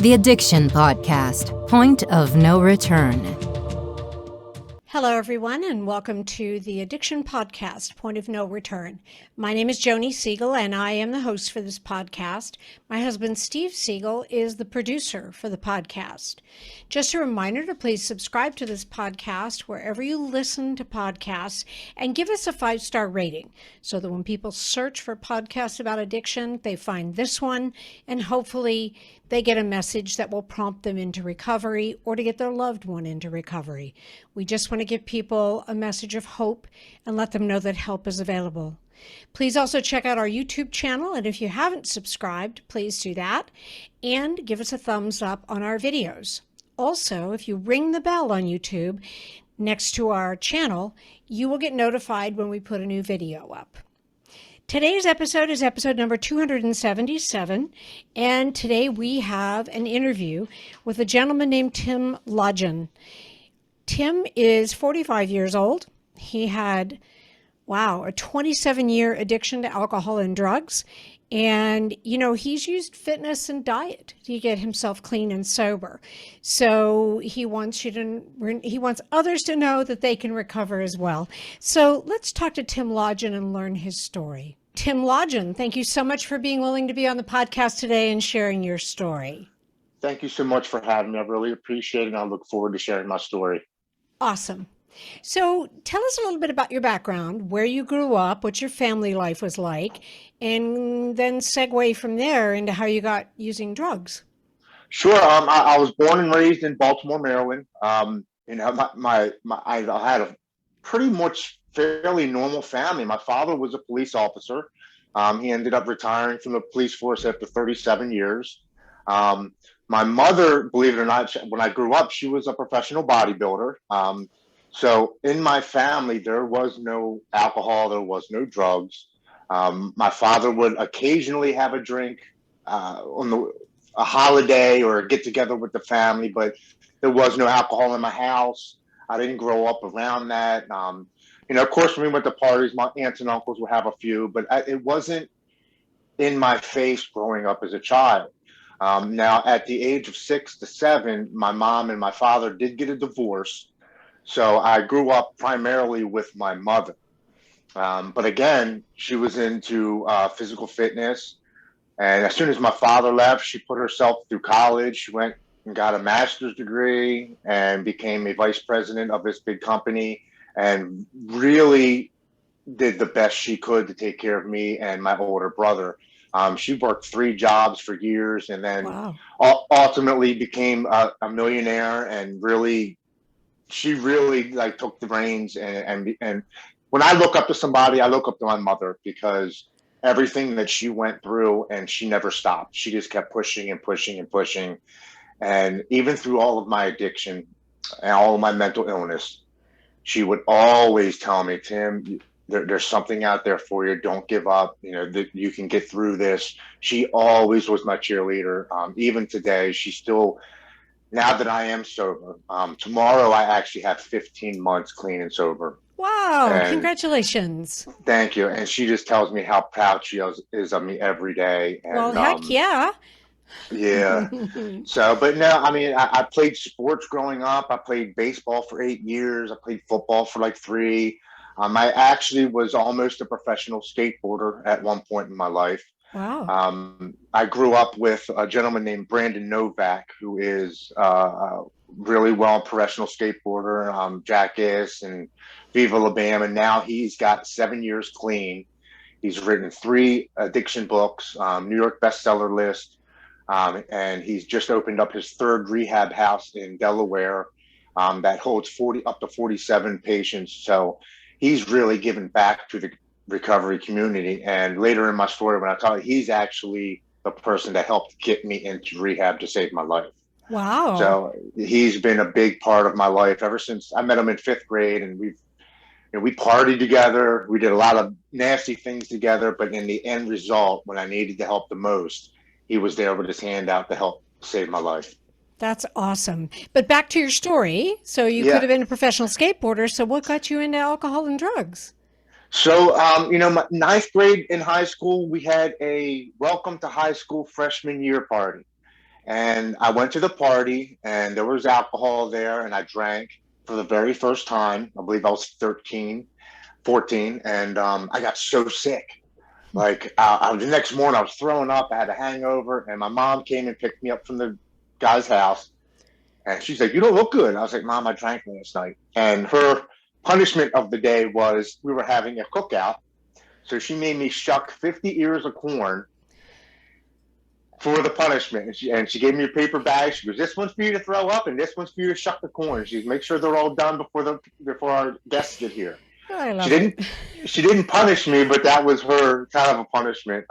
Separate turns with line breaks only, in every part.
The Addiction Podcast, Point of No Return.
Hello, everyone, and welcome to the Addiction Podcast, Point of No Return. My name is Joni Siegel, and I am the host for this podcast. My husband, Steve Siegel, is the producer for the podcast. Just a reminder to please subscribe to this podcast wherever you listen to podcasts and give us a 5-star rating so that when people search for podcasts about addiction, they find this one, and hopefully they get a message that will prompt them into recovery or to get their loved one into recovery. We just want to give people a message of hope and let them know that help is available. Please also check out our YouTube channel, and if you haven't subscribed, please do that and give us a thumbs up on our videos. Also, if you ring the bell on YouTube next to our channel, you will get notified when we put a new video up. Today's episode is episode number 277, and today we have an interview with a gentleman named Tim Lodgen. Tim is 45 years old. He had, a 27-year addiction to alcohol and drugs, and, he's used fitness and diet to get himself clean and sober. So he wants others to know that they can recover as well. So let's talk to Tim Lodgen and learn his story. Tim Lodgen, thank you so much for being willing to be on the podcast today and sharing your story.
Thank you so much for having me. I really appreciate it, and I look forward to sharing my story.
Awesome. So tell us a little bit about your background, where you grew up, what your family life was like, and then segue from there into how you got using drugs.
Sure. I was born and raised in Baltimore, Maryland. I had a pretty much fairly normal family. My father was a police officer. He ended up retiring from the police force after 37 years. My mother, believe it or not, when I grew up, she was a professional bodybuilder. So in my family, there was no alcohol, there was no drugs. My father would occasionally have a drink on a holiday or a get together with the family, but there was no alcohol in my house. I didn't grow up around that. Of course, when we went to parties, my aunts and uncles would have a few, but it wasn't in my face growing up as a child. Now, at the age of 6 to 7, my mom and my father did get a divorce. So I grew up primarily with my mother. But again, she was into physical fitness. And as soon as my father left, she put herself through college. She went and got a master's degree and became a vice president of this big company, and really did the best she could to take care of me and my older brother. She worked 3 jobs for years, and then ultimately became a millionaire, and she really took the reins. And when I look up to somebody, I look up to my mother, because everything that she went through, and she never stopped. She just kept pushing and pushing and pushing. And even through all of my addiction and all of my mental illness, she would always tell me, Tim, there's something out there for you. Don't give up. You can get through this. She always was my cheerleader. Even today, she's still, now that I am sober, tomorrow I actually have 15 months clean and sober.
Wow. And congratulations.
Thank you. And she just tells me how proud she is of me every day. And,
well, heck yeah.
Yeah. So, but no, I played sports growing up. I played baseball for 8 years. I played football for 3. I actually was almost a professional skateboarder at one point in my life.
Wow.
I grew up with a gentleman named Brandon Novak, who is a really well professional skateboarder, Jackass and Viva La Bam. And now he's got 7 years clean. He's written 3 addiction books, New York bestseller list. And he's just opened up his 3rd rehab house in Delaware that holds up to 47 patients. So he's really given back to the recovery community. And later in my story, when I tell you, he's actually the person that helped get me into rehab to save my life.
Wow.
So he's been a big part of my life ever since I met him in 5th grade, and we partied together. We did a lot of nasty things together, but in the end result, when I needed the help the most, he was there with his hand out to help save my life.
That's awesome. But back to your story. So you could have been a professional skateboarder. So what got you into alcohol and drugs?
So, my 9th grade in high school, we had a welcome to high school freshman year party. And I went to the party, and there was alcohol there, and I drank for the very first time. I believe I was 13, 14, and I got so sick. Like the next morning, I was throwing up. I had a hangover, and my mom came and picked me up from the guy's house, and she's like, "You don't look good." I was like, "Mom, I drank last night." And her punishment of the day was we were having a cookout, so she made me shuck 50 ears of corn for the punishment. And she gave me a paper bag. She goes, "This one's for you to throw up, and this one's for you to shuck the corn." She goes, "Make sure they're all done before our guests get here."
I love
She didn't
it.
she didn't punish me, but that was her kind of a punishment.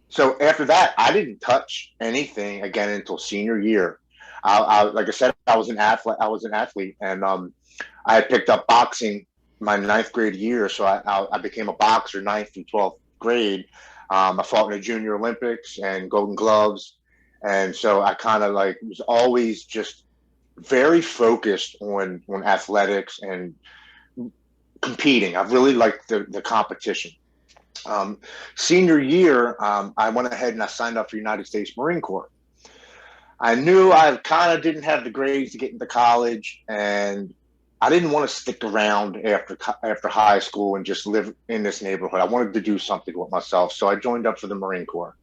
So after that, I didn't touch anything again until senior year. Like I said, I was an athlete. And I had picked up boxing my ninth grade year, so I became a boxer ninth through 12th grade. I fought in the Junior Olympics and Golden Gloves, and so I kind of like was always just very focused on athletics and competing. I really liked the competition. Senior year, I went ahead and I signed up for United States Marine Corps. I knew I kind of didn't have the grades to get into college, and I didn't want to stick around after high school and just live in this neighborhood. I wanted to do something with myself, so I joined up for the Marine Corps.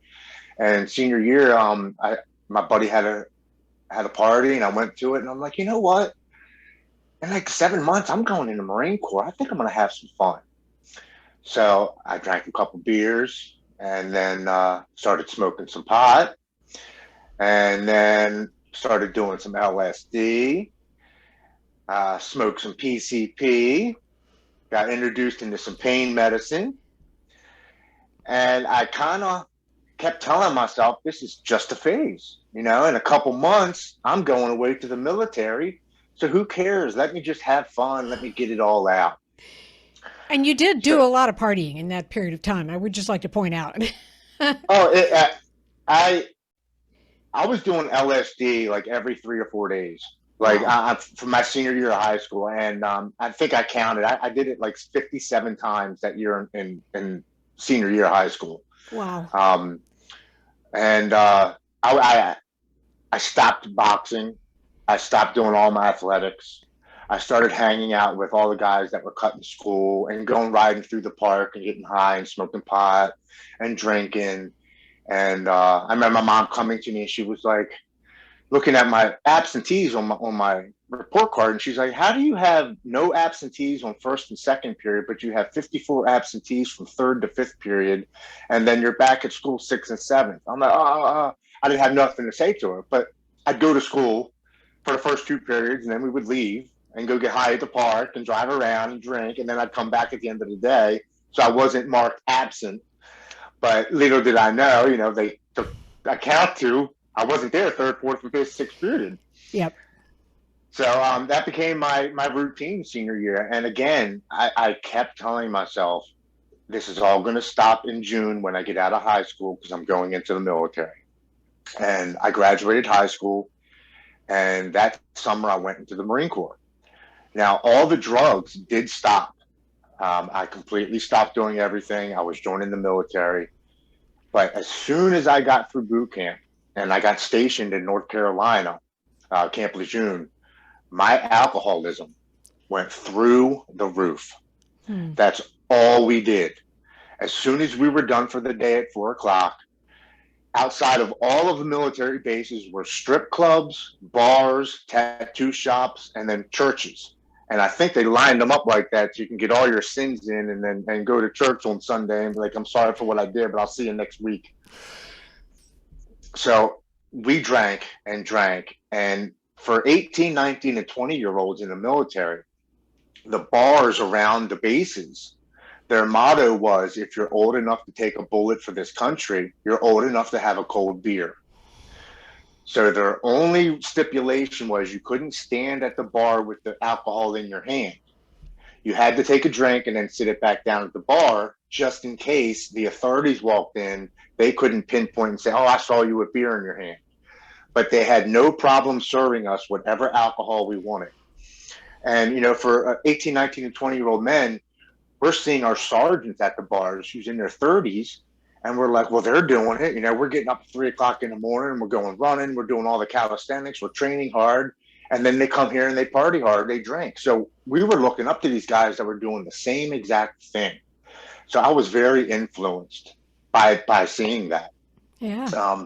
And senior year, my buddy had a party, and I went to it, and I'm like, you know what? In like 7 months, I'm going in the Marine Corps. I think I'm going to have some fun. So I drank a couple beers, and then started smoking some pot, and then started doing some LSD, smoked some PCP, got introduced into some pain medicine, and I kind of kept telling myself, this is just a phase. In a couple months, I'm going away to the military. So who cares? Let me just have fun. Let me get it all out.
And you did do a lot of partying in that period of time. I would just like to point out.
Oh, I was doing LSD like every 3 or 4 days, like
Wow.
for my senior year of high school, and I think I counted. I did it like 57 times that year in senior year of high school,
Wow.
um, and I stopped boxing. I stopped doing all my athletics. I started hanging out with all the guys that were cutting school and going riding through the park and getting high and smoking pot and drinking. And I remember my mom coming to me, and she was like looking at my absentees on my report card, and she's like, "How do you have no absentees on first and second period, but you have 54 absentees from third to fifth period, and then you're back at school sixth and seventh?" I'm like, I didn't have nothing to say to her, but I'd go to school for the first 2 periods, and then we would leave and go get high at the park and drive around and drink, and then I'd come back at the end of the day. So I wasn't marked absent. But little did I know, they took account to I wasn't there third, fourth, and fifth, sixth period.
Yep.
So that became my routine senior year. And again, I kept telling myself, this is all going to stop in June when I get out of high school, because I'm going into the military. And I graduated high school, and that summer I went into the Marine Corps. Now, all the drugs did stop. I completely stopped doing everything. I was joining the military. But as soon as I got through boot camp and I got stationed in North Carolina, Camp Lejeune, my alcoholism went through the roof. That's all we did. As soon as we were done for the day at 4 o'clock, outside of all of the military bases were strip clubs, bars, tattoo shops, and then churches. And I think they lined them up like that so you can get all your sins in and go to church on Sunday and be like, "I'm sorry for what I did, but I'll see you next week." So we drank and drank. And for 18, 19, and 20-year-olds in the military, the bars around the bases, their motto was, if you're old enough to take a bullet for this country, you're old enough to have a cold beer. So their only stipulation was you couldn't stand at the bar with the alcohol in your hand. You had to take a drink and then sit it back down at the bar, just in case the authorities walked in. They couldn't pinpoint and say, "Oh, I saw you with beer in your hand." But they had no problem serving us whatever alcohol we wanted. And, for 18, 19, and 20-year-old men, we're seeing our sergeants at the bars who's in their 30s, And we're like, well, they're doing it. We're getting up at 3 o'clock in the morning. We're going running. We're doing all the calisthenics. We're training hard. And then they come here and they party hard. They drink. So we were looking up to these guys that were doing the same exact thing. So I was very influenced by seeing that.
Yeah.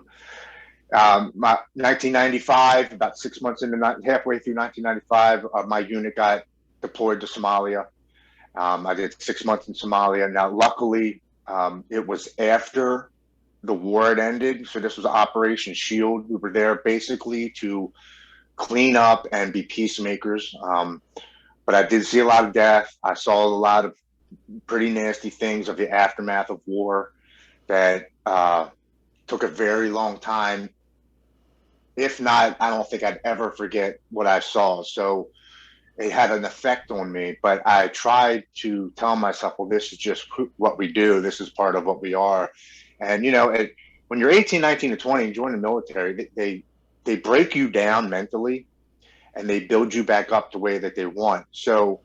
My 1995, about 6 months into, halfway through 1995, my unit got deployed to Somalia. I did 6 months in Somalia. Now, luckily, it was after the war had ended. So this was Operation Shield. We were there basically to clean up and be peacemakers. But I did see a lot of death. I saw a lot of pretty nasty things of the aftermath of war that took a very long time. If not, I don't think I'd ever forget what I saw. So it had an effect on me, but I tried to tell myself, well, this is just what we do. This is part of what we are. And, when you're 18, 19, and 20 and join the military, they break you down mentally and they build you back up the way that they want. So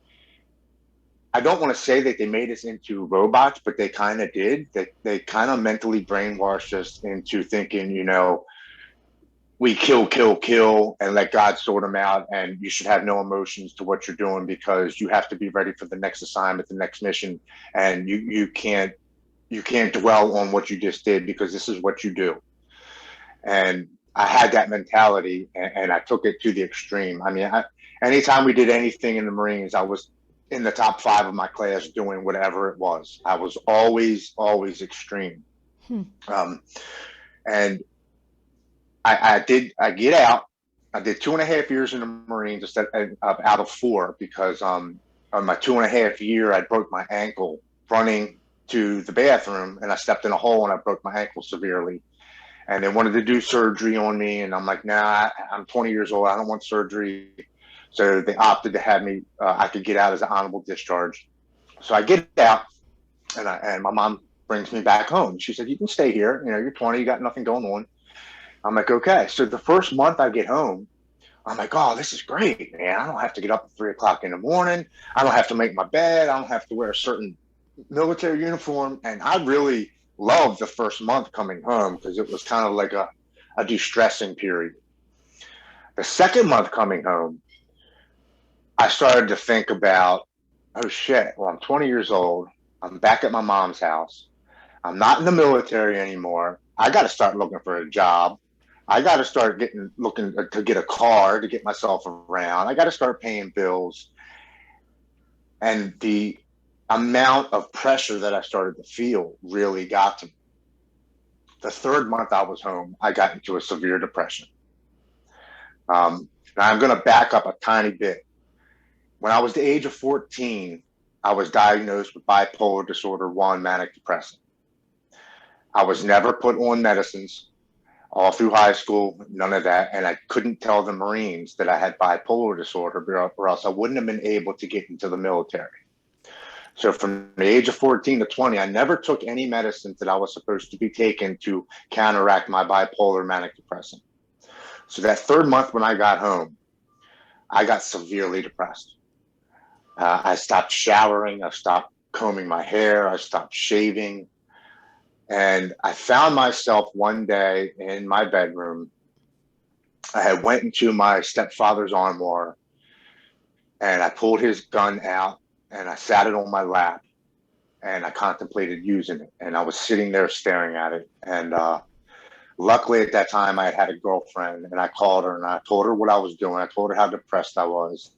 I don't want to say that they made us into robots, but they kind of did. They kind of mentally brainwashed us into thinking, we kill, and let God sort them out. And you should have no emotions to what you're doing because you have to be ready for the next assignment, the next mission. And you can't dwell on what you just did because this is what you do. And I had that mentality and I took it to the extreme. I mean, anytime we did anything in the Marines, I was in the top 5 of my class doing whatever it was. I was always extreme. And I get out. I did 2.5 years in the Marines instead out of 4 because on my 2.5 year, I broke my ankle running to the bathroom and I stepped in a hole and I broke my ankle severely. And they wanted to do surgery on me. And I'm like, nah, I'm 20 years old. I don't want surgery. So they opted to have me, I could get out as an honorable discharge. So I get out and my mom brings me back home. She said, you can stay here. You're 20, you got nothing going on. I'm like, okay. So the first month I get home, I'm like, oh, this is great, man. I don't have to get up at 3 o'clock in the morning. I don't have to make my bed. I don't have to wear a certain military uniform. And I really loved the first month coming home because it was kind of like a de-stressing period. The second month coming home, I started to think about, oh shit, well, I'm 20 years old. I'm back at my mom's house. I'm not in the military anymore. I got to start looking for a job. I got to start looking to get a car to get myself around. I got to start paying bills. And the amount of pressure that I started to feel really got to me. The third month I was home, I got into a severe depression. Now I'm going to back up a tiny bit. When I was the age of 14, I was diagnosed with bipolar disorder 1 manic depressive. I was never put on medicines all through high school, none of that. And I couldn't tell the Marines that I had bipolar disorder or else I wouldn't have been able to get into the military. So from the age of 14 to 20, I never took any medicines that I was supposed to be taking to counteract my bipolar manic depression. So that third month when I got home, I got severely depressed. I stopped showering. I stopped combing my hair. I stopped shaving. And I found myself one day in my bedroom. I had went into my stepfather's armoire and I pulled his gun out and I sat it on my lap and I contemplated using it. And I was sitting there staring at it. And luckily at that time I had a girlfriend and I called her and I told her what I was doing. I told her how depressed I was.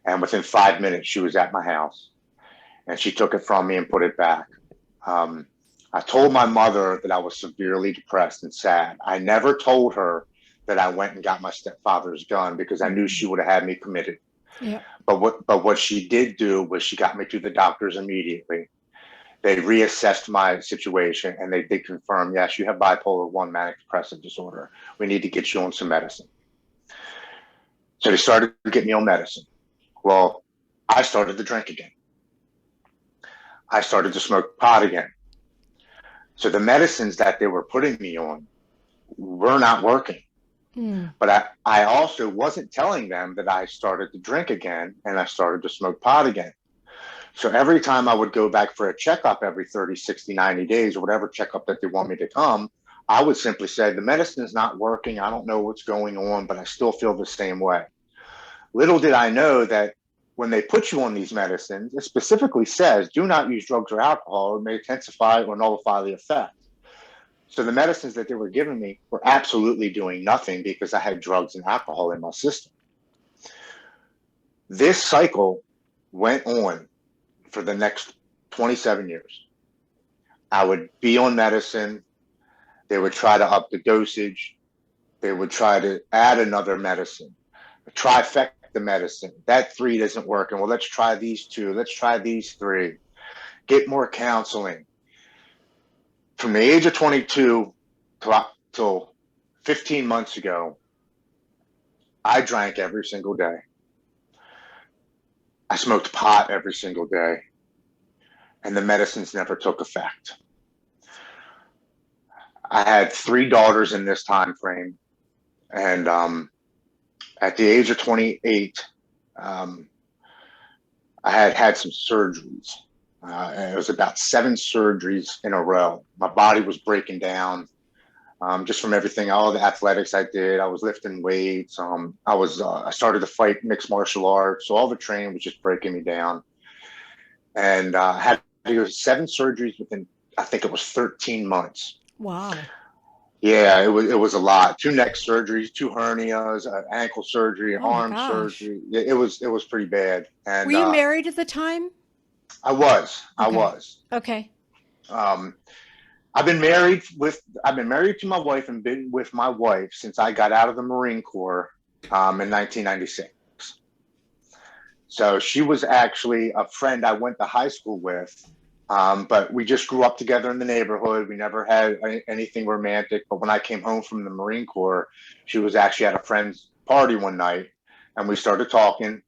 And within 5 minutes, she was at my house and she took it from me and put it back. I told my mother that I was severely depressed and sad. I never told her that I went and got my stepfather's gun because I knew she would have had me committed. Yeah. But what she did do was she got me to the doctors immediately. They reassessed my situation and they did confirm, yes, you have bipolar 1 manic depressive disorder. We need to get you on some medicine. So they started to get me on medicine. Well, I started to drink again. I started to smoke pot again. So the medicines that they were putting me on were not working. But I also wasn't telling them that I started to drink again and I started to smoke pot again. So every time I would go back for a checkup every 30, 60, 90 days, or whatever checkup that they want me to come, I would simply say, the medicine is not working. I don't know what's going on, but I still feel the same way. Little did I know that when they put you on these medicines, it specifically says, do not use drugs or alcohol. It may intensify or nullify the effect. So the medicines that they were giving me were absolutely doing nothing because I had drugs and alcohol in my system. This cycle went on for the next 27 years. I would be on medicine. They would try to up the dosage. They would try to add another medicine, a trifecta medicine. That 3 isn't working. Well, let's try these 2. Let's try these 3. Get more counseling. From the age of 22 till 15 months ago, I drank every single day. I smoked pot every single day, and the medicines never took effect. I had 3 daughters in this time frame, and at the age of 28, I had some surgeries. It was about 7 surgeries in a row. My body was breaking down just from everything, all the athletics I did. I was lifting weights. I started to fight mixed martial arts. So all the training was just breaking me down. And I had to go 7 surgeries within, I think it was 13 months.
Wow.
Yeah, it was a lot. 2 neck surgeries, 2 hernias, ankle surgery, arm surgery. It was pretty bad. And
were you married at the time?
I was.
Okay.
I was.
Okay.
I've been married to my wife and been with my wife since I got out of the Marine Corps in 1996. So she was actually a friend I went to high school with, but we just grew up together in the neighborhood. We never had anything romantic. But when I came home from the Marine Corps, she was actually at a friend's party one night, and we started talking.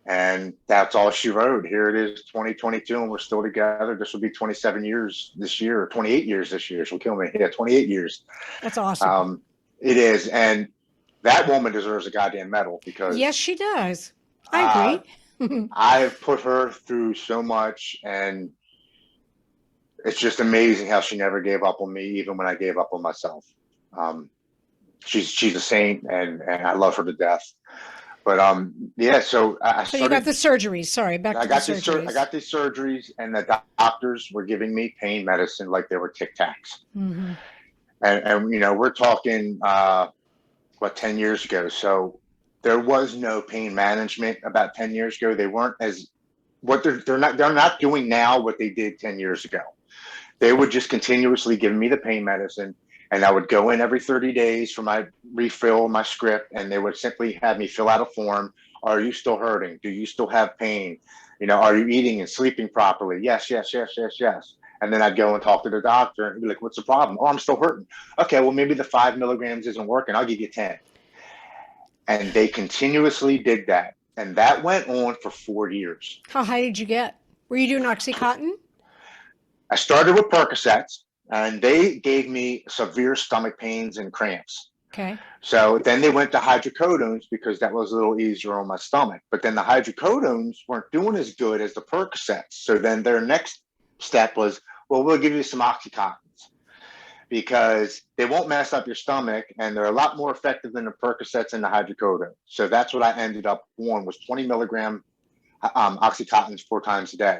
And that's all she wrote. Here it is, 2022, and we're still together. This will be 27 years this year, or 28 years this year. She'll kill me. Yeah, 28 years.
That's awesome.
It is. And that woman deserves a goddamn medal because...
Yes, she does. I agree.
I've put her through so much, and it's just amazing how she never gave up on me, even when I gave up on myself. She's a saint, and I love her to death. But yeah, so
you got the surgeries. Sorry, back to the surgeries.
I got these surgeries, and the doctors were giving me pain medicine like they were Tic Tacs. Mm-hmm. And you know, we're talking 10 years ago. So there was no pain management about 10 years ago. They weren't as they're not doing now what they did 10 years ago. They would just continuously give me the pain medicine. And I would go in every 30 days for my refill, my script, and they would simply have me fill out a form. Are you still hurting? Do you still have pain? You know, are you eating and sleeping properly? Yes. And then I'd go and talk to the doctor and be like, what's the problem? Oh, I'm still hurting. Okay, well, maybe the 5 milligrams isn't working. I'll give you 10. And they continuously did that. And that went on for 4 years.
How high did you get? Were you doing Oxycontin?
I started with Percocets. And they gave me severe stomach pains and cramps.
Okay.
So then they went to hydrocodones because that was a little easier on my stomach. But then the hydrocodones weren't doing as good as the Percocets. So then their next step was, well, we'll give you some Oxycontins because they won't mess up your stomach, and they're a lot more effective than the Percocets and the hydrocodone. So that's what I ended up on, was 20 milligram Oxycontins 4 times a day.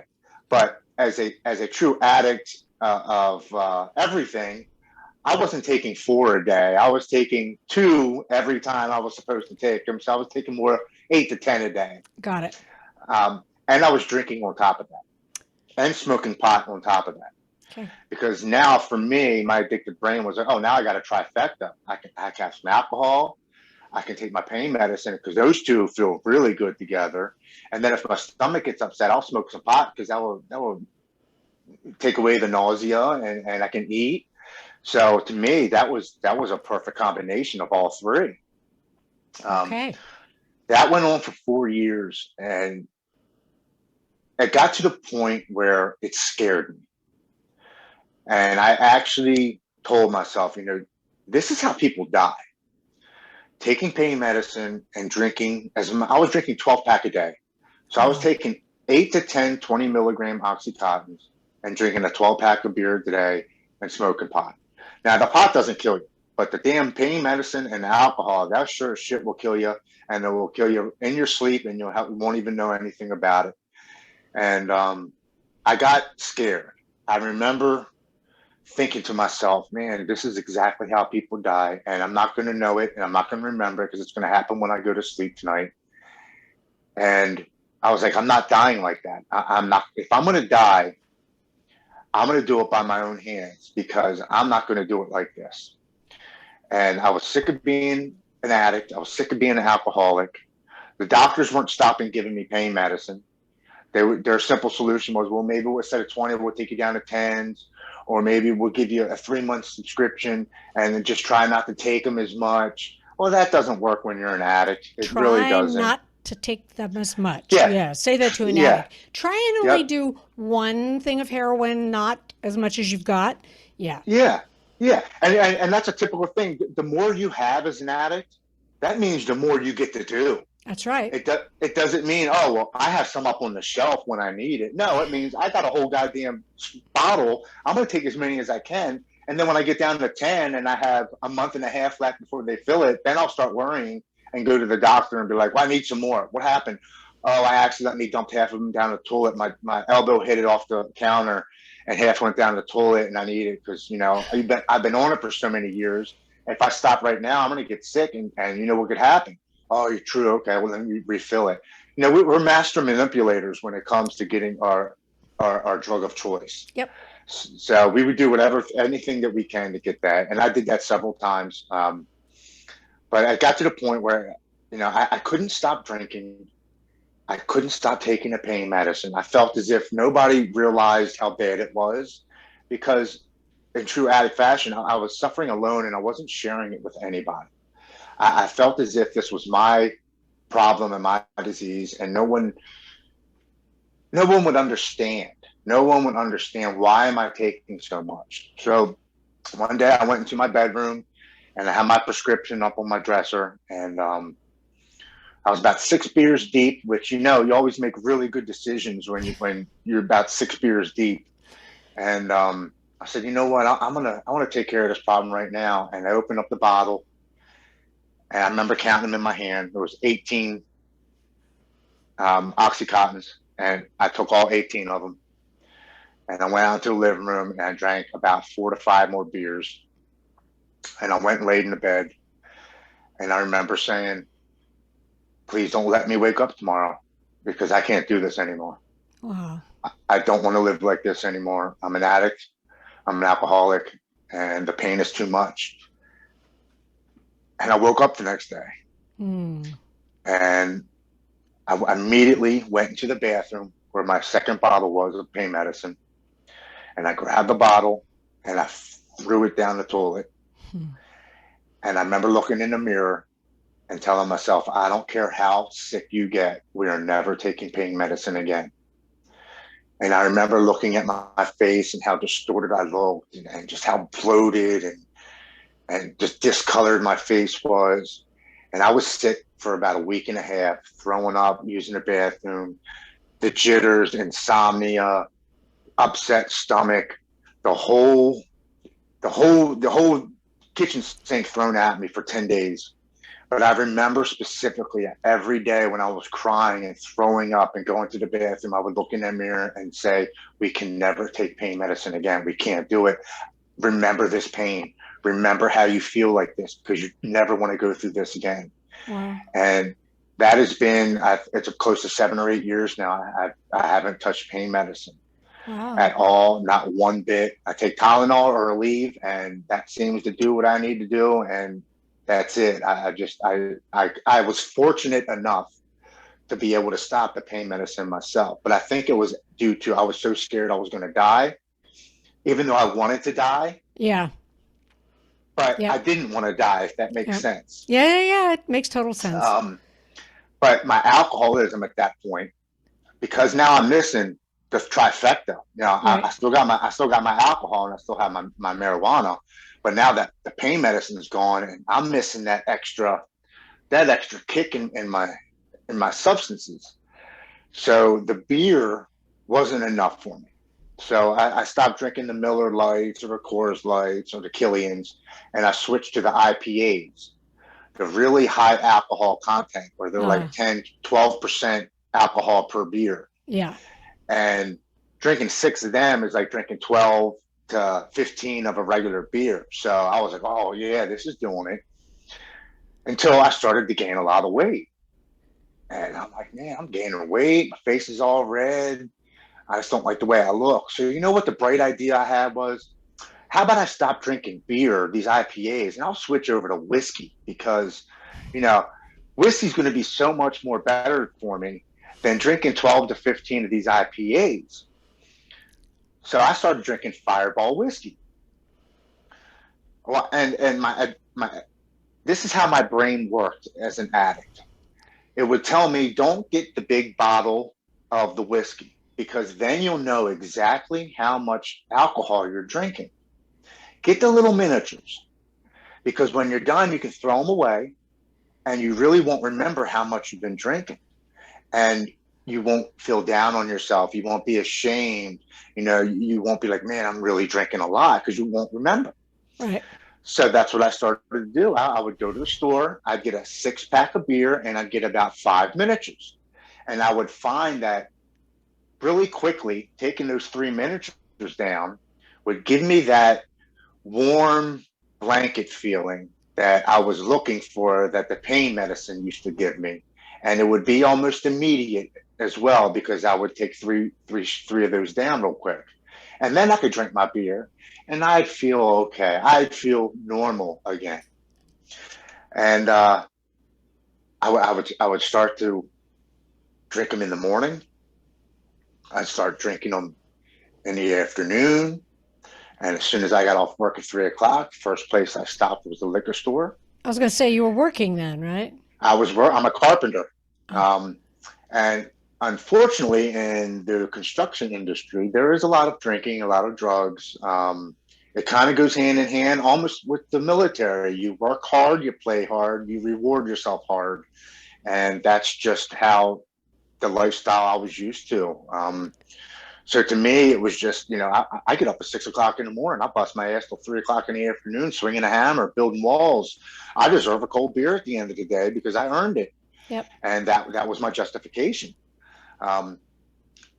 But as a true addict of everything, I wasn't taking 4 a day. I was taking 2 every time I was supposed to take them. So I was taking more 8 to 10 a day.
Got it.
And I was drinking on top of that and smoking pot on top of that.
Okay.
Because now for me, my addicted brain was like, oh, now I got a trifecta. I can have some alcohol. I can take my pain medicine because those 2 feel really good together. And then if my stomach gets upset, I'll smoke some pot because that will take away the nausea, and I can eat. So to me, that was a perfect combination of all 3.
Okay.
That went on for 4 years, and it got to the point where it scared me. And I actually told myself, you know, this is how people die. Taking pain medicine and drinking, I was drinking 12-pack a day. So I was taking 8 to 10 20 milligram Oxycontins and drinking a 12-pack of beer a day and smoking pot. Now, the pot doesn't kill you, but the damn pain medicine and the alcohol, that sure as shit will kill you, and it will kill you in your sleep, and you won't even know anything about it. And I got scared. I remember thinking to myself, man, this is exactly how people die, and I'm not going to know it, and I'm not going to remember it because it's going to happen when I go to sleep tonight. And I was like, I'm not dying like that. I'm not. If I'm going to die, I'm going to do it by my own hands because I'm not going to do it like this. And I was sick of being an addict. I was sick of being an alcoholic. The doctors weren't stopping giving me pain medicine. Their simple solution was, well, maybe instead of 20, we'll take you down to 10s, or maybe we'll give you a 3-month subscription and then just try not to take them as much. Well, that doesn't work when you're an addict. It really doesn't.
Try not to take them as much.
Yeah.
Yeah. Say that to an
Yeah.
addict. Try and only do one thing of heroin, not as much as you've got. Yeah.
Yeah. Yeah. And that's a typical thing. The more you have as an addict, that means the more you get to do.
That's right.
It doesn't mean, oh, well, I have some up on the shelf when I need it. No, it means I got a whole goddamn bottle. I'm going to take as many as I can. And then when I get down to 10 and I have a month and a half left before they fill it, then I'll start worrying and go to the doctor and be like, well, I need some more. What happened? Oh, I accidentally dumped half of them down the toilet. My elbow hit it off the counter and half went down the toilet, and I need it because, I've been on it for so many years. If I stop right now, I'm going to get sick, and you know what could happen? Oh, you're true. Okay, well, then you refill it. We're master manipulators when it comes to getting our drug of choice.
Yep.
So we would do anything that we can to get that. And I did that several times. But I got to the point where, I couldn't stop drinking. I couldn't stop taking the pain medicine. I felt as if nobody realized how bad it was because in true addict fashion, I was suffering alone and I wasn't sharing it with anybody. I felt as if this was my problem and my disease, and no one would understand. No one would understand why am I taking so much. So one day I went into my bedroom and I had my prescription up on my dresser, and I was about 6 beers deep, which you always make really good decisions when you're about 6 beers deep. And I said, you know what, I want to take care of this problem right now. And I opened up the bottle. And I remember counting them in my hand. There was 18 Oxycontins, and I took all 18 of them. And I went out to the living room, and I drank about 4 to 5 more beers. And I went and laid in the bed. And I remember saying, please don't let me wake up tomorrow because I can't do this anymore.
Wow.
I don't want to live like this anymore. I'm an addict. I'm an alcoholic, and the pain is too much. And I woke up the next day, and I immediately went into the bathroom where my second bottle was of pain medicine, and I grabbed the bottle and I threw it down the toilet. And I remember looking in the mirror and telling myself, I don't care how sick you get, we are never taking pain medicine again. And I remember looking at my face and how distorted I looked, and just how bloated and just discolored my face was. And I was sick for about a week and a half, throwing up, using the bathroom, the jitters, insomnia, upset stomach, the whole kitchen sink thrown at me for 10 days. But I remember specifically every day when I was crying and throwing up and going to the bathroom, I would look in the mirror and say, we can never take pain medicine again. We can't do it. Remember this pain. Remember how you feel like this because you never want to go through this again.
Wow.
And that has been, it's close to 7 or 8 years now. I haven't touched pain medicine at all, not one bit. I take Tylenol or Aleve, and that seems to do what I need to do. And that's it. I was fortunate enough to be able to stop the pain medicine myself. But I think it was due to, I was so scared I was going to die, even though I wanted to die.
Yeah.
But I didn't want to die, if that makes sense.
Yeah. It makes total sense.
But my alcoholism at that point, because now I'm missing the trifecta. Right. I still got my alcohol and I still have my marijuana. But now that the pain medicine is gone, and I'm missing that extra kick in my substances. So the beer wasn't enough for me. So I stopped drinking the Miller Lights or the Coors Lights or the Killians, and I switched to the IPAs, the really high alcohol content, where they're like 10, 12% alcohol per beer.
Yeah.
And drinking 6 of them is like drinking 12 to 15 of a regular beer. So I was like, oh, yeah, this is doing it. Until I started to gain a lot of weight. And I'm like, man, I'm gaining weight. My face is all red. I just don't like the way I look. So you know what the bright idea I had was? How about I stop drinking beer, these IPAs, and I'll switch over to whiskey because, whiskey's going to be so much more better for me than drinking 12 to 15 of these IPAs. So I started drinking Fireball whiskey. Well, and my this is how my brain worked as an addict. It would tell me, don't get the big bottle of the whiskey because then you'll know exactly how much alcohol you're drinking. Get the little miniatures because when you're done, you can throw them away and you really won't remember how much you've been drinking. And you won't feel down on yourself. You won't be ashamed. You won't be like, man, I'm really drinking a lot because you won't remember.
Right.
So that's what I started to do. I would go to the store, I'd get a 6-pack of beer, and I'd get about 5 miniatures. And I would find that really quickly, taking those 3 miniatures down would give me that warm blanket feeling that I was looking for, that the pain medicine used to give me. And it would be almost immediate as well because I would take three of those down real quick. And then I could drink my beer and I'd feel okay. I'd feel normal again. And I would start to drink them in the morning. I'd start drinking them in the afternoon. And as soon as I got off work at 3 o'clock, first place I stopped was the liquor store.
I was going to say you were working then, right?
I'm a carpenter. And unfortunately, in the construction industry, there is a lot of drinking, a lot of drugs. It kind of goes hand in hand almost with the military. You work hard, you play hard, you reward yourself hard. And that's just how the lifestyle I was used to. So to me, it was just, I get up at 6 o'clock in the morning. I bust my ass till 3 o'clock in the afternoon, swinging a hammer, building walls. I deserve a cold beer at the end of the day because I earned it.
Yep.
And that was my justification.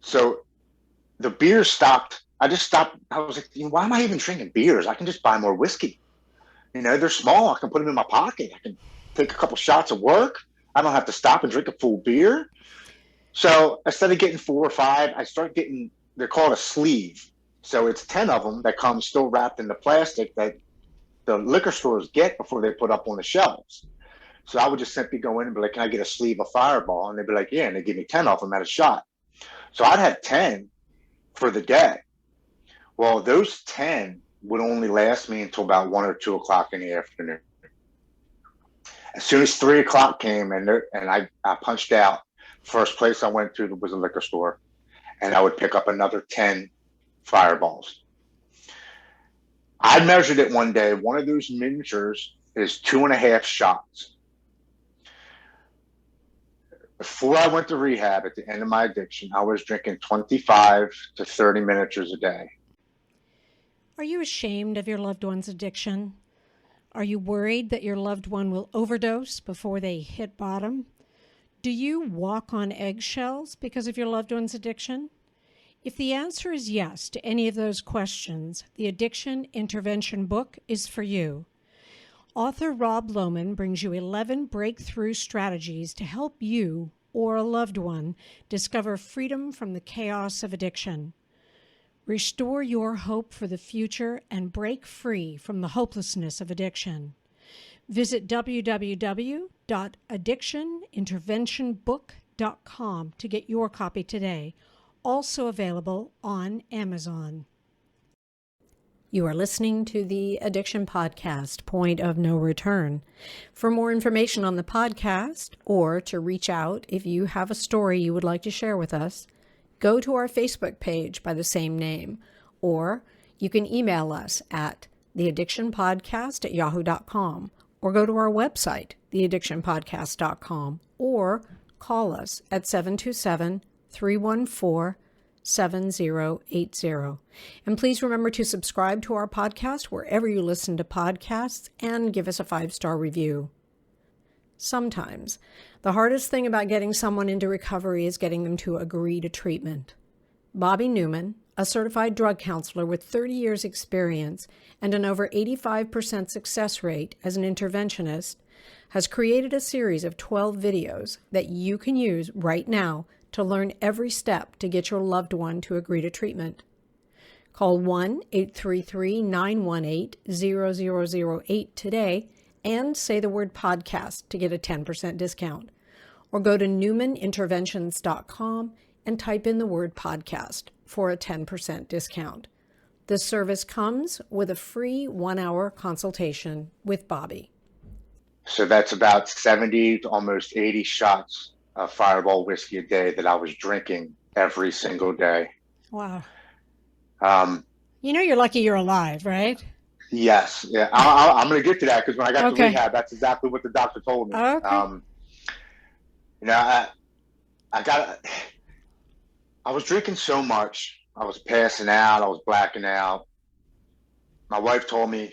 So the beer stopped. I just stopped. I was like, why am I even drinking beers? I can just buy more whiskey. They're small. I can put them in my pocket. I can take a couple shots at work. I don't have to stop and drink a full beer. So instead of getting 4 or 5, I start getting, they're called a sleeve. So it's 10 of them that come still wrapped in the plastic that the liquor stores get before they put up on the shelves. So I would just simply go in and be like, can I get a sleeve of Fireball? And they'd be like, yeah. And they give me 10 of them at a shot. So I'd have 10 for the day. Well, those 10 would only last me until about 1 or 2 o'clock in the afternoon. As soon as 3 o'clock came and I punched out, first place I went to was a liquor store, and I would pick up another 10 Fireballs. I measured it one day. One of those miniatures is 2.5 shots. Before I went to rehab at the end of my addiction, I was drinking 25 to 30 miniatures a day.
Are you ashamed of your loved one's addiction? Are you worried that your loved one will overdose before they hit bottom? Do you walk on eggshells because of your loved one's addiction? If the answer is yes to any of those questions, the Addiction Intervention book is for you. Author Rob Lohman brings you 11 breakthrough strategies to help you or a loved one discover freedom from the chaos of addiction. Restore your hope for the future and break free from the hopelessness of addiction. Visit www.addictioninterventionbook.com to get your copy today. Also available on Amazon.
You are listening to the Addiction Podcast, Point of No Return. For more information on the podcast or to reach out if you have a story you would like to share with us, go to our Facebook page by the same name, or you can email us at theaddictionpodcast@yahoo.com, or go to our website, theaddictionpodcast.com, or call us at 727 314-7080. And please remember to subscribe to our podcast wherever you listen to podcasts and give us a 5-star review. Sometimes, the hardest thing about getting someone into recovery is getting them to agree to treatment. Bobby Newman, a certified drug counselor with 30 years experience and an over 85% success rate as an interventionist, has created a series of 12 videos that you can use right now to learn every step to get your loved one to agree to treatment. Call 1-833-918-0008 today and say the word podcast to get a 10% discount. Or go to newmaninterventions.com and type in the word podcast for a 10% discount. This service comes with a free 1-hour consultation with Bobby.
So that's about 70 to almost 80 shots of Fireball whiskey a day that I was drinking every single day.
Wow. You're lucky you're alive, right?
Yes. Yeah. I'm going to get to that because when I got to
Okay.
rehab, that's exactly what the doctor told me.
Okay.
I was drinking so much. I was passing out. I was blacking out. My wife told me,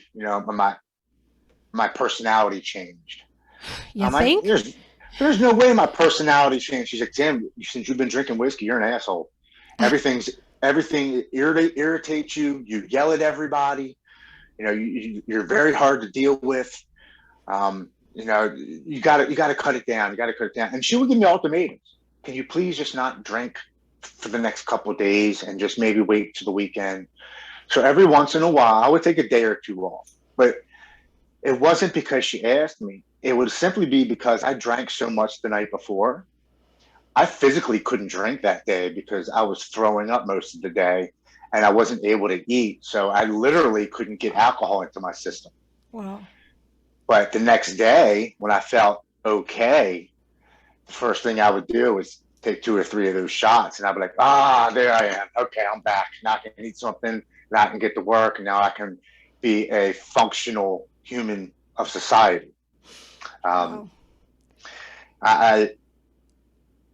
my personality changed.
You think?
There's no way my personality changed. She's like, Tim, since you've been drinking whiskey, you're an asshole. Everything irritates you. You yell at everybody. You're very hard to deal with. You got to cut it down. You got to cut it down. And she would give me ultimatums. Can you please just not drink for the next couple of days and just maybe wait to the weekend? So every once in a while, I would take a day or two off. But it wasn't because she asked me. It would simply be because I drank so much the night before. I physically couldn't drink that day because I was throwing up most of the day and I wasn't able to eat. So I literally couldn't get alcohol into my system.
Wow.
But the next day, when I felt okay, the first thing I would do was take 2 or 3 of those shots. And I'd be like, there I am. Okay, I'm back. Now I can eat something. Now I can get to work. And now I can be a functional human of society.
Wow.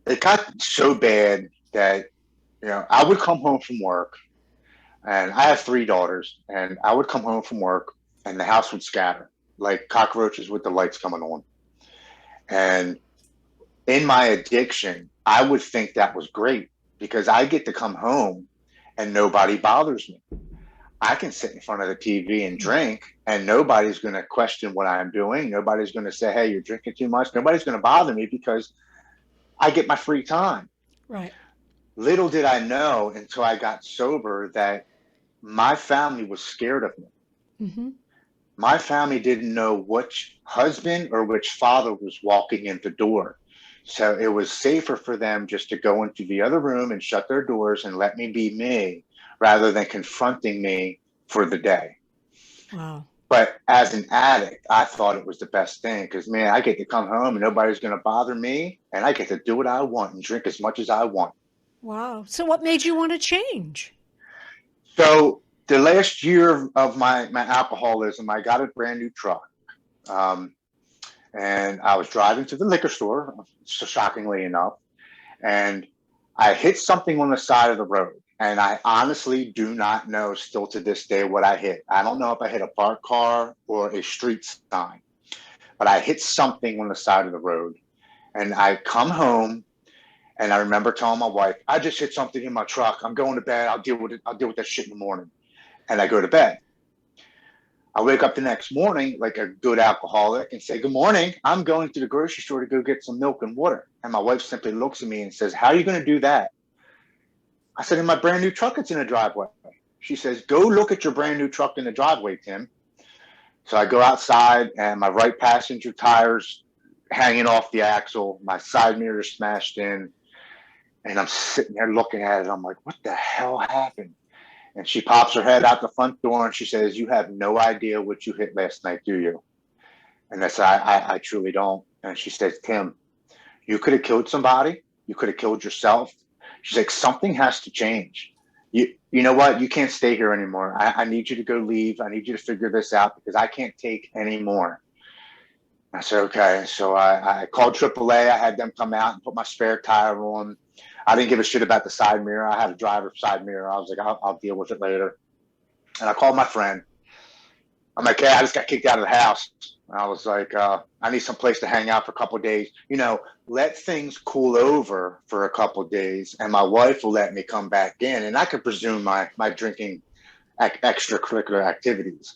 It got so bad that, I would come home from work, and I have 3 daughters, and I would come home from work and the house would scatter like cockroaches with the lights coming on. And in my addiction, I would think that was great because I get to come home and nobody bothers me. I can sit in front of the TV and drink and nobody's going to question what I'm doing. Nobody's going to say, hey, you're drinking too much. Nobody's going to bother me because I get my free time.
Right.
Little did I know until I got sober that my family was scared of me.
Mm-hmm.
My family didn't know which husband or which father was walking in the door. So it was safer for them just to go into the other room and shut their doors and let me be me rather than confronting me for the day.
Wow.
But as an addict, I thought it was the best thing because, man, I get to come home and nobody's going to bother me and I get to do what I want and drink as much as I want.
Wow. So what made you want to change?
So the last year of my alcoholism, I got a brand new truck. And I was driving to the liquor store, shockingly enough, and I hit something on the side of the road. And I honestly do not know still to this day what I hit. I don't know if I hit a parked car or a street sign, but I hit something on the side of the road. And I come home and I remember telling my wife, I just hit something in my truck. I'm going to bed. I'll deal with it. I'll deal with that shit in the morning. And I go to bed. I wake up the next morning like a good alcoholic and say, good morning. I'm going to the grocery store to go get some milk and water. And my wife simply looks at me and says, how are you going to do that? I said, in my brand new truck, it's in the driveway. She says, go look at your brand new truck in the driveway, Tim. So I go outside and my right passenger tire's hanging off the axle. My side mirror is smashed in. And I'm sitting there looking at it. I'm like, what the hell happened? And she pops her head out the front door and she says, you have no idea what you hit last night, do you? And I said, I truly don't. And she says, Tim, you could have killed somebody. You could have killed yourself. She's like, something has to change. You know what? You can't stay here anymore. I need you to go leave. I need you to figure this out because I can't take any more. I said, okay. So I called AAA. I had them come out and put my spare tire on. I didn't give a shit about the side mirror. I had a driver's side mirror. I was like, I'll deal with it later. And I called my friend. I'm like, hey, I just got kicked out of the house. And I was like, I need some place to hang out for a couple of days. Let things cool over for a couple of days, and my wife will let me come back in, and I could resume my drinking extracurricular activities.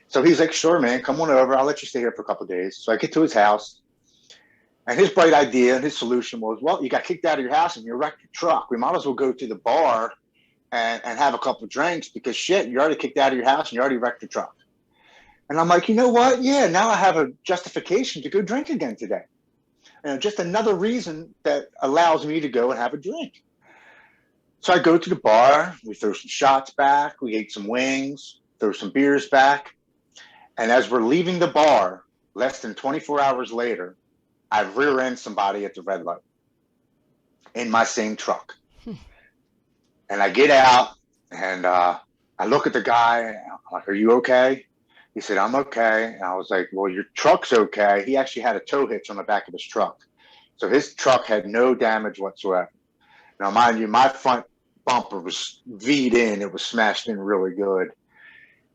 So he's like, sure, man, come on over. I'll let you stay here for a couple of days. So I get to his house, and his bright idea and his solution was, well, you got kicked out of your house and you wrecked your truck. We might as well go to the bar and have a couple of drinks because shit, you already kicked out of your house and you already wrecked your truck. And I'm like, you know what? Yeah, now I have a justification to go drink again today. Just another reason that allows me to go and have a drink. So I go to the bar. We throw some shots back. We ate some wings, throw some beers back. And as we're leaving the bar, less than 24 hours later, I rear end somebody at the red light in my same truck. And I get out and I look at the guy. I'm like, are you okay? He said, I'm okay. And I was like, well, your truck's okay. He actually had a tow hitch on the back of his truck. So his truck had no damage whatsoever. Now, mind you, my front bumper was V'd in. It was smashed in really good.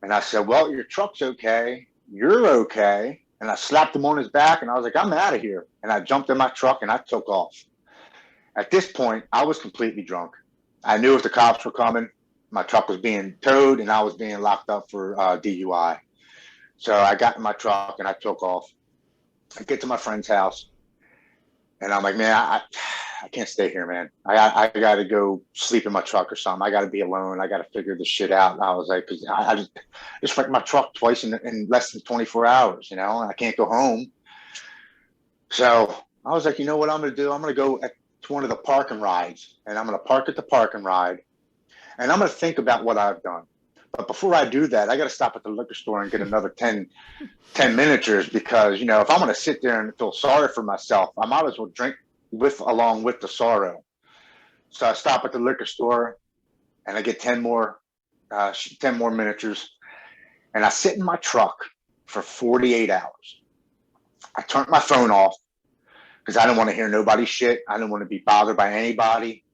And I said, well, your truck's okay. You're okay. And I slapped him on his back and I was like, I'm out of here. And I jumped in my truck and I took off. At this point, I was completely drunk. I knew if the cops were coming, my truck was being towed and I was being locked up for DUI. So I got in my truck and I took off. I get to my friend's house and I'm like, man, I can't stay here, man. I got to go sleep in my truck or something. I got to be alone. I got to figure this shit out. And I was like, because I just wrecked my truck twice in less than 24 hours, and I can't go home. So I was like, you know what I'm going to do? I'm going to go to one of the parking rides and I'm going to park at the parking ride and I'm going to think about what I've done. But before I do that, I got to stop at the liquor store and get another 10 miniatures because, if I'm going to sit there and feel sorry for myself, I might as well drink along with the sorrow. So I stop at the liquor store and I get 10 more miniatures and I sit in my truck for 48 hours. I turned my phone off because I didn't want to hear nobody's shit. I didn't want to be bothered by anybody.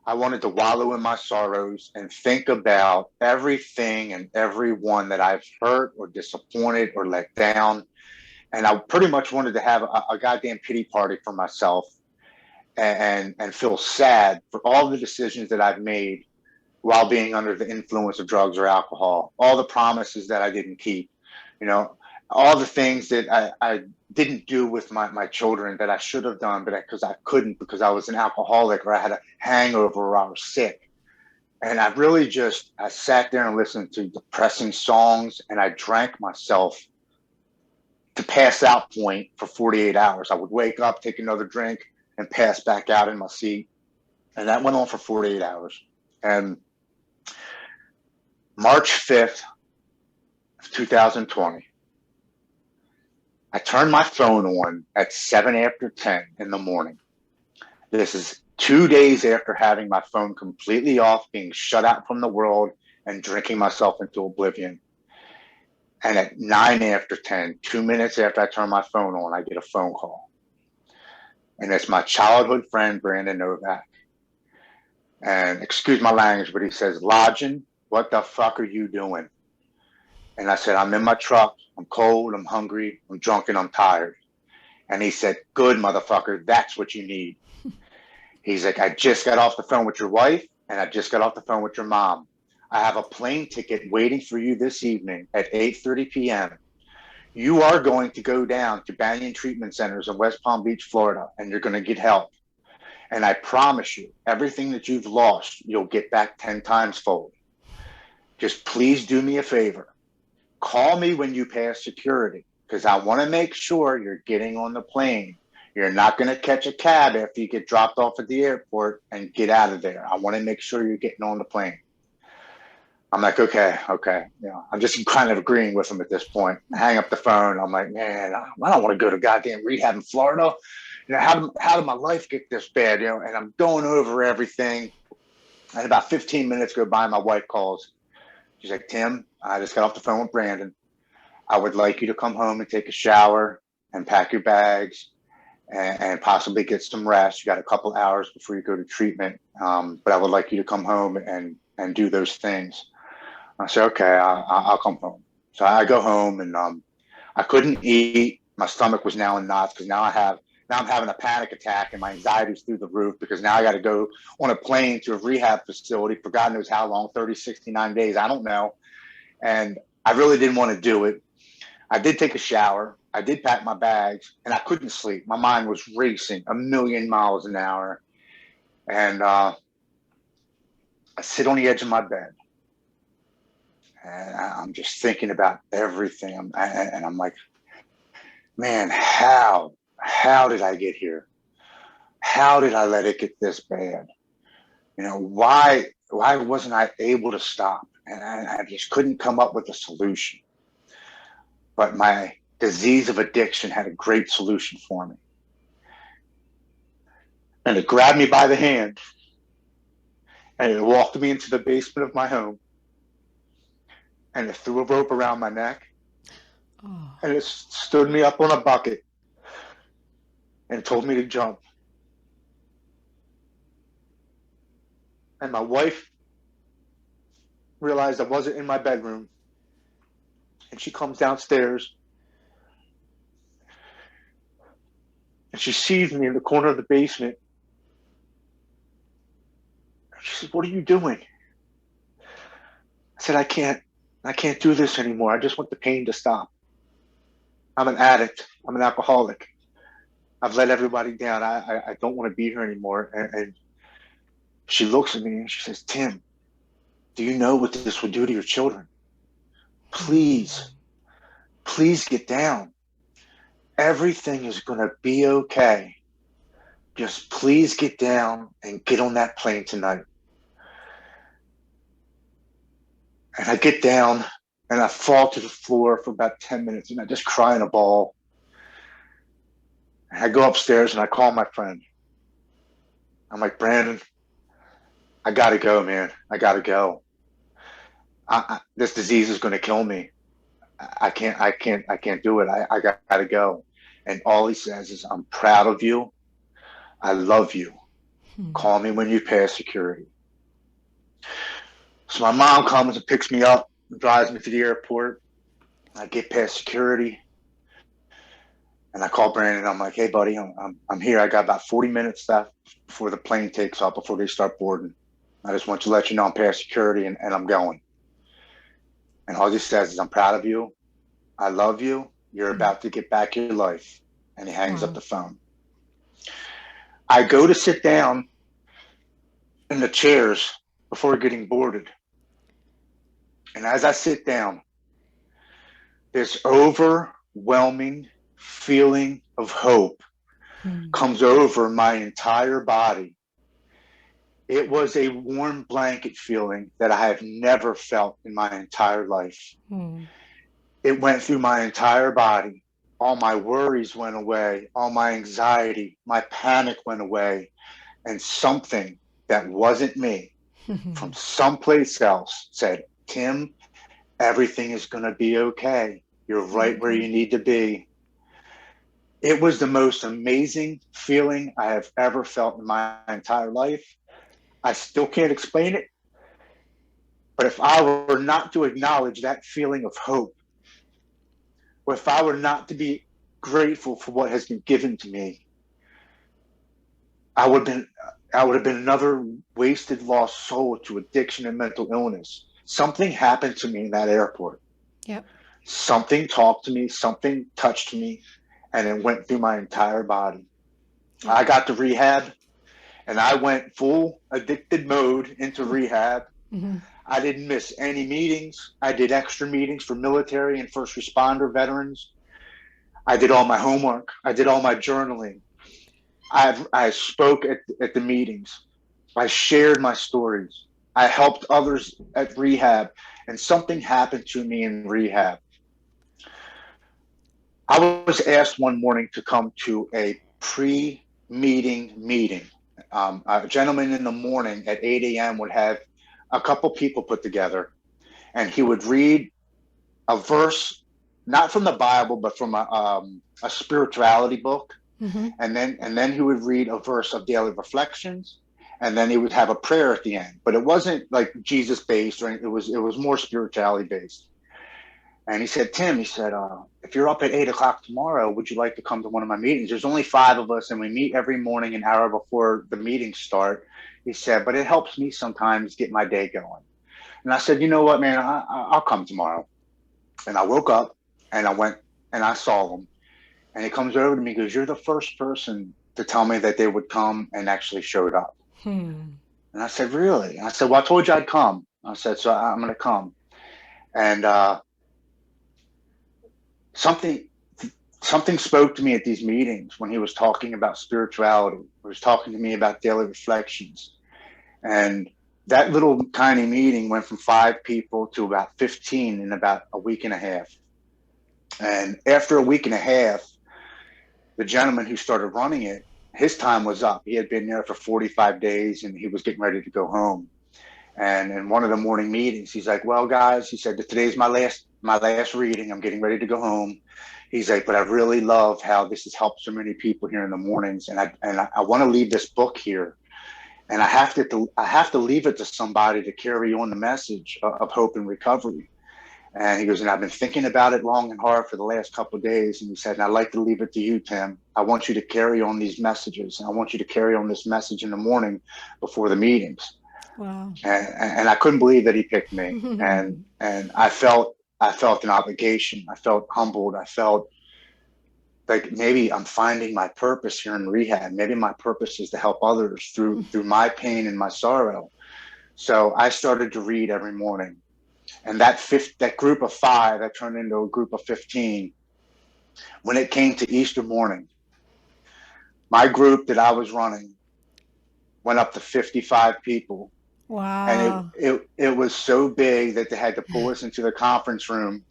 I wanted to wallow in my sorrows and think about everything and everyone that I've hurt or disappointed or let down. And I pretty much wanted to have a goddamn pity party for myself and feel sad for all the decisions that I've made while being under the influence of drugs or alcohol, all the promises that I didn't keep, all the things that I didn't do with my children that I should have done, but because I couldn't because I was an alcoholic or I had a hangover or I was sick. And I really I sat there and listened to depressing songs and I drank myself to pass out point for 48 hours. I would wake up, take another drink and pass back out in my seat. And that went on for 48 hours. And March 5th of 2020, I turned my phone on at 7 after 10 in the morning. This is 2 days after having my phone completely off, being shut out from the world and drinking myself into oblivion. And at 9 after 10, 2 minutes after I turn my phone on, I get a phone call. And it's my childhood friend, Brandon Novak. And excuse my language, but he says, Lodgen, what the fuck are you doing? And I said, I'm in my truck. I'm cold. I'm hungry. I'm drunk and I'm tired. And he said, good, motherfucker. That's what you need. He's like, I just got off the phone with your wife and I just got off the phone with your mom. I have a plane ticket waiting for you this evening at 8:30 p.m. You are going to go down to Banyan Treatment Centers in West Palm Beach, Florida, and you're going to get help. And I promise you, everything that you've lost, you'll get back 10 times fold. Just please do me a favor. Call me when you pass security because I want to make sure you're getting on the plane. You're not going to catch a cab after you get dropped off at the airport and get out of there. I want to make sure you're getting on the plane. I'm like, okay. I'm just kind of agreeing with him at this point. I hang up the phone. I'm like, man, I don't want to go to goddamn rehab in Florida. How did my life get this bad? And I'm going over everything. And about 15 minutes go by, my wife calls. She's like, Tim, I just got off the phone with Brandon. I would like you to come home and take a shower and pack your bags and possibly get some rest. You got a couple hours before you go to treatment, but I would like you to come home and do those things. I said, okay, I'll come home. So I go home, and I couldn't eat. My stomach was now in knots because now I'm having a panic attack, and my anxiety's through the roof because now I got to go on a plane to a rehab facility for God knows how long, 30, 69 days, I don't know. And I really didn't want to do it. I did take a shower. I did pack my bags, and I couldn't sleep. My mind was racing a million miles an hour. And I sit on the edge of my bed, and I'm just thinking about everything. And I'm like, man, how did I get here? How did I let it get this bad? You know, why wasn't I able to stop? And I just couldn't come up with a solution. But my disease of addiction had a great solution for me. And it grabbed me by the hand, and it walked me into the basement of my home, and it threw a rope around my neck, and it stood me up on a bucket and told me to jump. And my wife realized I wasn't in my bedroom, and she comes downstairs, and she sees me in the corner of the basement. She says, "What are you doing?" I said, I can't do this anymore. I just want the pain to stop. I'm an addict. I'm an alcoholic. I've let everybody down. I don't want to be here anymore. And she looks at me and she says, "Tim, do you know what this would do to your children? Please get down. Everything is going to be okay. Just please get down and get on that plane tonight." And I get down and I fall to the floor for about 10 minutes and I just cry in a ball. And I go upstairs and I call my friend. I'm like, "Brandon, I got to go, man. I got to go. This disease is going to kill me. I can't do it. I got to go." And all he says is, "I'm proud of you. I love you. Call me when you pass security." So my mom comes and picks me up and drives me to the airport. I get past security and I call Brandon. I'm like, "Hey buddy, I'm here. I got about 40 minutes left before the plane takes off, before they start boarding. I just want to let you know I'm past security and I'm going." And all he says is, "I'm proud of you. I love you. You're about to get back your life." And he hangs up the phone. I go to sit down in the chairs before getting boarded. And as I sit down, this overwhelming feeling of hope comes over my entire body. It was a warm blanket feeling that I have never felt in my entire life. It went through my entire body. All my worries went away. All my anxiety, my panic went away. And something that wasn't me from someplace else said, "Tim, everything is going to be okay. You're right where you need to be." It was the most amazing feeling I have ever felt in my entire life. I still can't explain it. But if I were not to acknowledge that feeling of hope, or if I were not to be grateful for what has been given to me, I would have been another wasted, lost soul to addiction and mental illness. Something happened to me in that airport.
Yep.
Something talked to me, something touched me, and it went through my entire body. Yep. I got to rehab, and I went full addicted mode into rehab. I didn't miss any meetings. I did extra meetings for military and first responder veterans. I did all my homework. I did all my journaling. I spoke at the meetings. I shared my stories. I helped others at rehab, and something happened to me in rehab. I was asked one morning to come to a pre-meeting meeting. A gentleman in the morning at 8 a.m. would have a couple people put together, and he would read a verse, not from the Bible, but from a spirituality book. And then he would read a verse of daily reflections, and then he would have a prayer at the end. But it wasn't like Jesus based, or anything. It was more spirituality based. And he said, Tim, he said, if you're up at 8 o'clock tomorrow, would you like to come to one of my meetings? There's only 5 of us, and we meet every morning an hour before the meetings start. He said, but it helps me sometimes get my day going. And I said, you know what, man, I'll come tomorrow. And I woke up and I went and I saw him. And he comes over to me and goes, you're the first person to tell me that they would come, and actually showed up. And I said, really? And I said, well, I told you I'd come. I said, so I'm going to come. And something spoke to me at these meetings when he was talking about spirituality. He was talking to me about daily reflections. And that little tiny meeting went from 5 people to about 15 in about a week and a half. And after a week and a half, the gentleman who started running it, his time was up. He had been there for 45 days and he was getting ready to go home. And in one of the morning meetings, he's like, well, guys, he said, today's my last reading. I'm getting ready to go home. He's like, but I really love how this has helped so many people here in the mornings. And I want to leave this book here. And I have to leave it to somebody to carry on the message of hope and recovery. And he goes, and I've been thinking about it long and hard for the last couple of days. And he said, and I'd like to leave it to you, Tim. I want you to carry on these messages. And I want you to carry on this message in the morning before the meetings.
Wow.
And I couldn't believe that he picked me. And I felt an obligation. I felt humbled. I felt like maybe I'm finding my purpose here in rehab. Maybe my purpose is to help others through my pain and my sorrow. So I started to read every morning. And that group of 5, that turned into a group of 15. When it came to Easter morning, my group that I was running went up to 55 people.
Wow.
And it was so big that they had to pull us into the conference room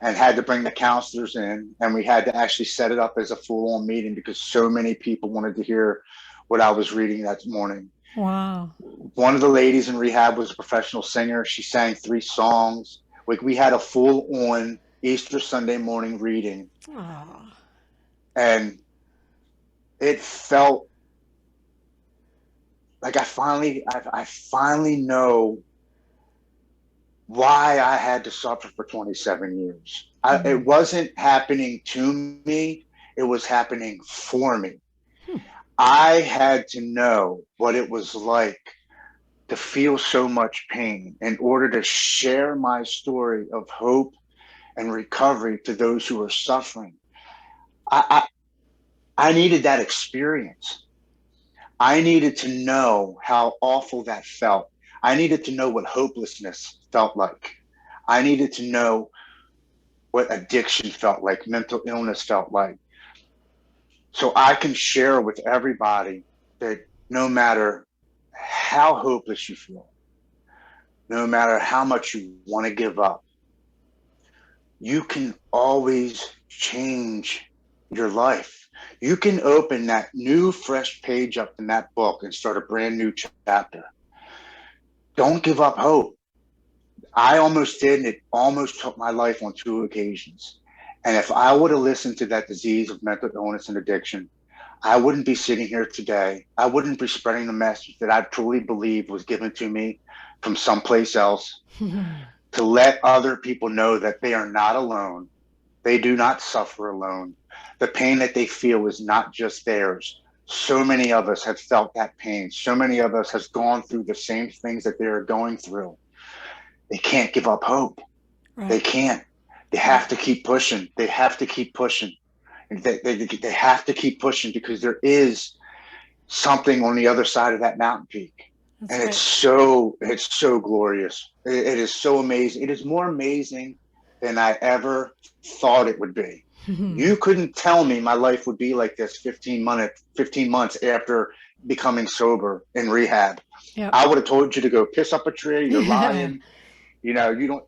and had to bring the counselors in. And we had to actually set it up as a full-on meeting because so many people wanted to hear what I was reading that morning.
Wow.
One of the ladies in rehab was a professional singer. She sang 3 songs. We had a full-on Easter Sunday morning reading.
Aww.
And it felt like I finally know why I had to suffer for 27 years. It wasn't happening to me. It was happening for me. I had to know what it was like to feel so much pain in order to share my story of hope and recovery to those who are suffering. I needed that experience. I needed to know how awful that felt. I needed to know what hopelessness felt like. I needed to know what addiction felt like, mental illness felt like. So I can share with everybody that no matter how hopeless you feel, no matter how much you want to give up, you can always change your life. You can open that new, fresh page up in that book and start a brand new chapter. Don't give up hope. I almost did, and it almost took my life on 2 occasions. And if I would have listened to that disease of mental illness and addiction, I wouldn't be sitting here today. I wouldn't be spreading the message that I truly believe was given to me from someplace else to let other people know that they are not alone. They do not suffer alone. The pain that they feel is not just theirs. So many of us have felt that pain. So many of us have gone through the same things that they are going through. They can't give up hope. Right. They can't. They have to keep pushing. They have to keep pushing. They have to keep pushing because there is something on the other side of that mountain peak. That's and right. It's so glorious. It is so amazing. It is more amazing than I ever thought it would be. You couldn't tell me my life would be like this 15 months after becoming sober in rehab. Yep. I would have told you to go piss up a tree. You're lying. You don't.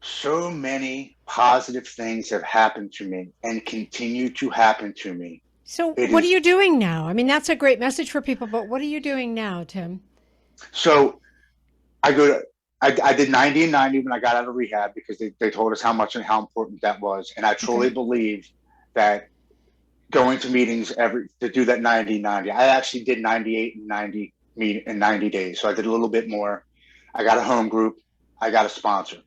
So many positive things have happened to me and continue to happen to me.
So what are you doing now? I mean, that's a great message for people, but what are you doing now, Tim?
So I did 90 and 90 when I got out of rehab because they told us how much and how important that was. And I truly believe that going to meetings to do that 90-90. I actually did 98 and 90 in 90 days. So I did a little bit more. I got a home group. I got a sponsor.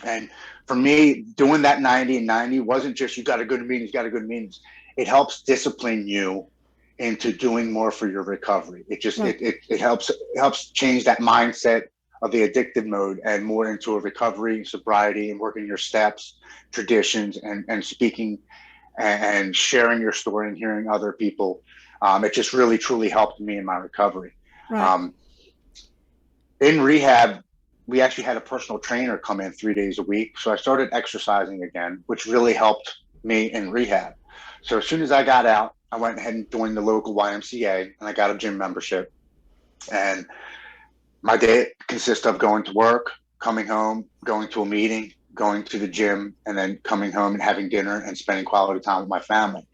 And for me, doing that 90 and 90 wasn't just you got to go to meetings, got to go to meetings. It helps discipline you into doing more for your recovery. It just
Right.
it helps change that mindset of the addicted mode and more into a recovery, sobriety, and working your steps, traditions, and speaking and sharing your story and hearing other people. It just really truly helped me in my recovery.
Right.
Um, in rehab, we actually had a personal trainer come in 3 days a week. So I started exercising again, which really helped me in rehab. So as soon as I got out, I went ahead and joined the local YMCA and I got a gym membership. And my day consists of going to work, coming home, going to a meeting, going to the gym, and then coming home and having dinner and spending quality time with my family.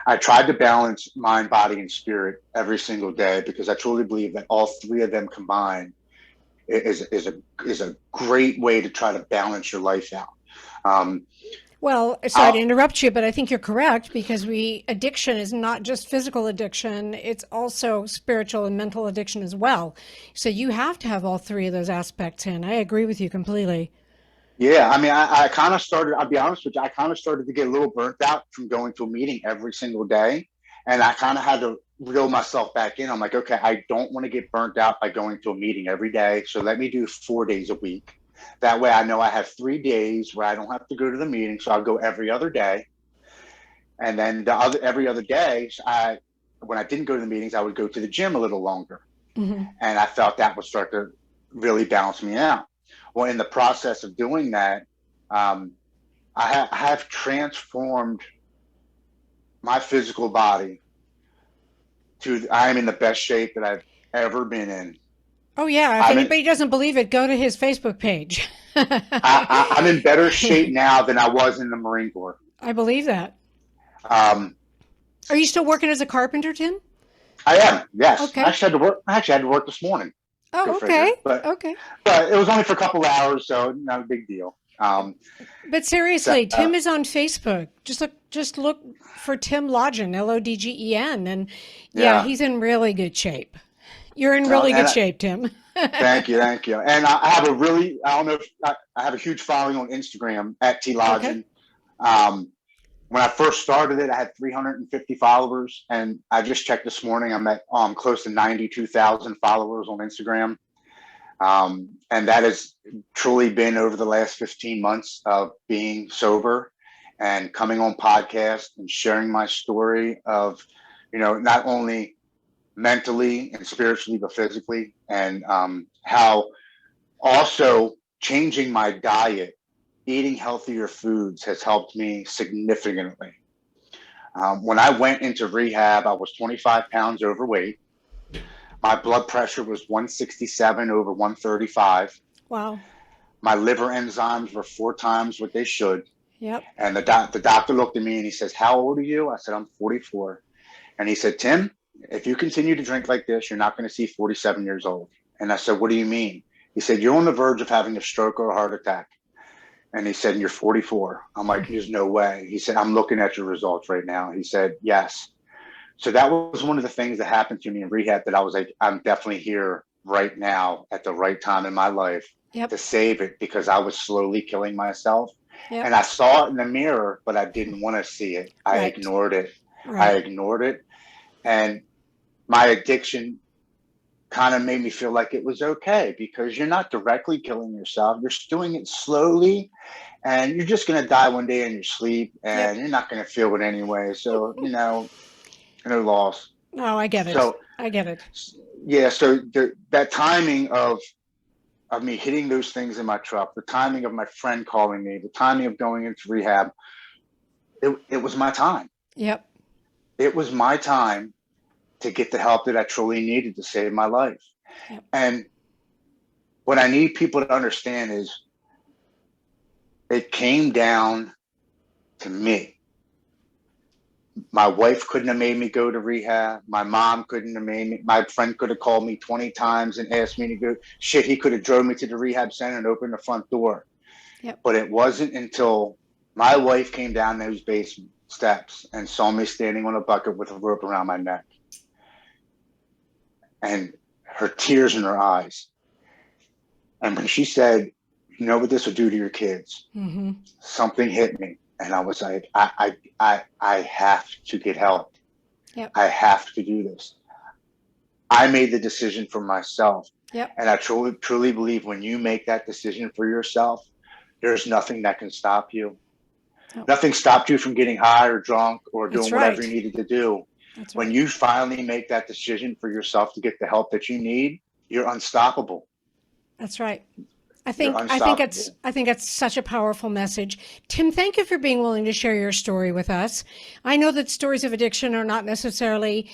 I tried to balance mind, body, and spirit every single day because I truly believe that all three of them combined is a great way to try to balance your life out.
Well, sorry to interrupt you, but I think you're correct because addiction is not just physical addiction, it's also spiritual and mental addiction as well. So you have to have all three of those aspects in. I agree with you completely.
Yeah, I mean, I kind of started, I'll be honest with you, I kind of started to get a little burnt out from going to a meeting every single day. And I kind of had to reel myself back in. I'm like, okay, I don't want to get burnt out by going to a meeting every day. So let me do 4 days a week. That way I know I have 3 days where I don't have to go to the meeting. So I'll go every other day. And then every other day, when I didn't go to the meetings, I would go to the gym a little longer.
Mm-hmm.
And I felt that would start to really balance me out. Well, in the process of doing that, I have transformed my physical body I am in the best shape that I've ever been in.
Oh, yeah. If anybody doesn't believe it, go to his Facebook page.
I'm in better shape now than I was in the Marine Corps.
I believe that.
Um,
Are you still working as a carpenter, Tim?
I am, yes.
Okay.
I actually had to work this morning.
Oh, okay.
But
Okay.
it was only for a couple of hours, so not a big deal.
But seriously, Tim is on Facebook. Just look for Tim Lodgen, Lodgen, and yeah, he's in really good shape. You're in really good shape, Tim.
Thank you. And I have I don't know if I have a huge following on Instagram at @Lodgen. Okay. When I first started it, I had 350 followers, and I just checked this morning. I'm at close to 92,000 followers on Instagram. And that has truly been over the last 15 months of being sober and coming on podcasts and sharing my story of, not only mentally and spiritually, but physically, and how also changing my diet, eating healthier foods has helped me significantly. When I went into rehab, I was 25 pounds overweight. My blood pressure was 167 over 135.
Wow.
My liver enzymes were 4 times what they should.
Yep.
And the doctor looked at me and he says, "How old are you?" I said, "I'm 44. And he said, "Tim, if you continue to drink like this, you're not going to see 47 years old." And I said, "What do you mean?" He said, "You're on the verge of having a stroke or a heart attack." And he said, "You're 44. I'm like, "There's no way." He said, "I'm looking at your results right now." He said, "Yes." So that was one of the things that happened to me in rehab that I was like, I'm definitely here right now at the right time in my life to save it, because I was slowly killing myself. Yep. And I saw it in the mirror, but I didn't want to see it. I ignored it. Right. I ignored it. And my addiction kind of made me feel like it was okay, because you're not directly killing yourself. You're doing it slowly, and you're just going to die one day in your sleep, and you're not going to feel it anyway. So, no loss.
No, I get it. So, I get it.
Yeah. So that timing of me hitting those things in my truck, the timing of my friend calling me, the timing of going into rehab, it was my time.
Yep.
It was my time to get the help that I truly needed to save my life. Yep. And what I need people to understand is it came down to me. My wife couldn't have made me go to rehab. My mom couldn't have made me. My friend could have called me 20 times and asked me to go. Shit, he could have drove me to the rehab center and opened the front door. Yep. But it wasn't until my wife came down those steps and saw me standing on a bucket with a rope around my neck. And her tears in her eyes. And when she said, "You know what this will do to your kids," something hit me. And I was like, I have to get help.
Yep.
I have to do this. I made the decision for myself.
Yep.
And I truly believe when you make that decision for yourself, there's nothing that can stop you.
Nope.
Nothing stopped you from getting high or drunk or doing
That's
whatever
right.
you needed to do.
That's
When
right.
you finally make that decision for yourself to get the help that you need, you're unstoppable.
That's right. I think it's such a powerful message. Tim, thank you for being willing to share your story with us. I know that stories of addiction are not necessarily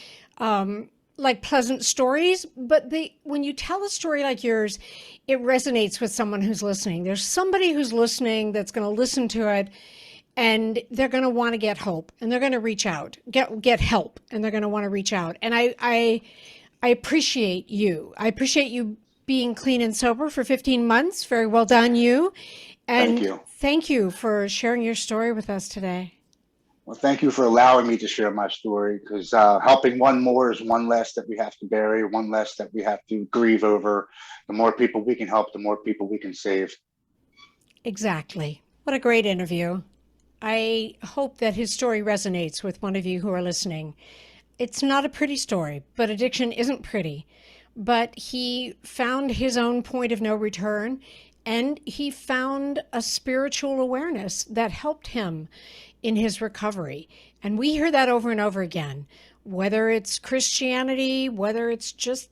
like pleasant stories, but when you tell a story like yours, it resonates with someone who's listening. There's somebody who's listening that's going to listen to it, and they're going to want to get hope, and they're going to reach out, get help, and they're going to want to reach out. And I appreciate you. I appreciate you being clean and sober for 15 months. Very well done, you. And
Thank you.
Thank you for sharing your story with us today.
Well, thank you for allowing me to share my story, because helping one more is one less that we have to bury, one less that we have to grieve over. The more people we can help, the more people we can save.
Exactly. What a great interview. I hope that his story resonates with one of you who are listening. It's not a pretty story, but addiction isn't pretty. But he found his own point of no return, and he found a spiritual awareness that helped him in his recovery. And we hear that over and over again, whether it's Christianity, whether it's just,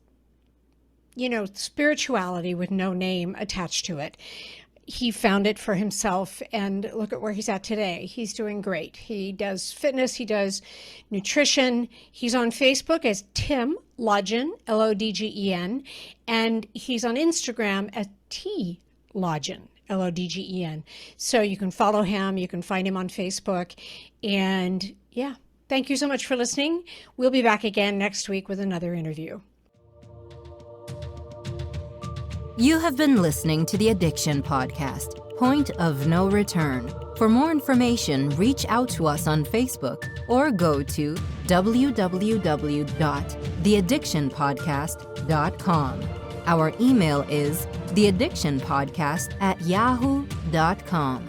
spirituality with no name attached to it. He found it for himself, and look at where he's at today. He's doing great. He does fitness, he does nutrition. He's on Facebook as Tim Lodgen, Lodgen, and he's on Instagram as T Lodgen, Lodgen. So you can follow him, you can find him on Facebook. And yeah, thank you so much for listening. We'll be back again next week with another interview.
You have been listening to the Addiction Podcast, Point of No Return. For more information, reach out to us on Facebook or go to www.theaddictionpodcast.com. Our email is theaddictionpodcast@yahoo.com.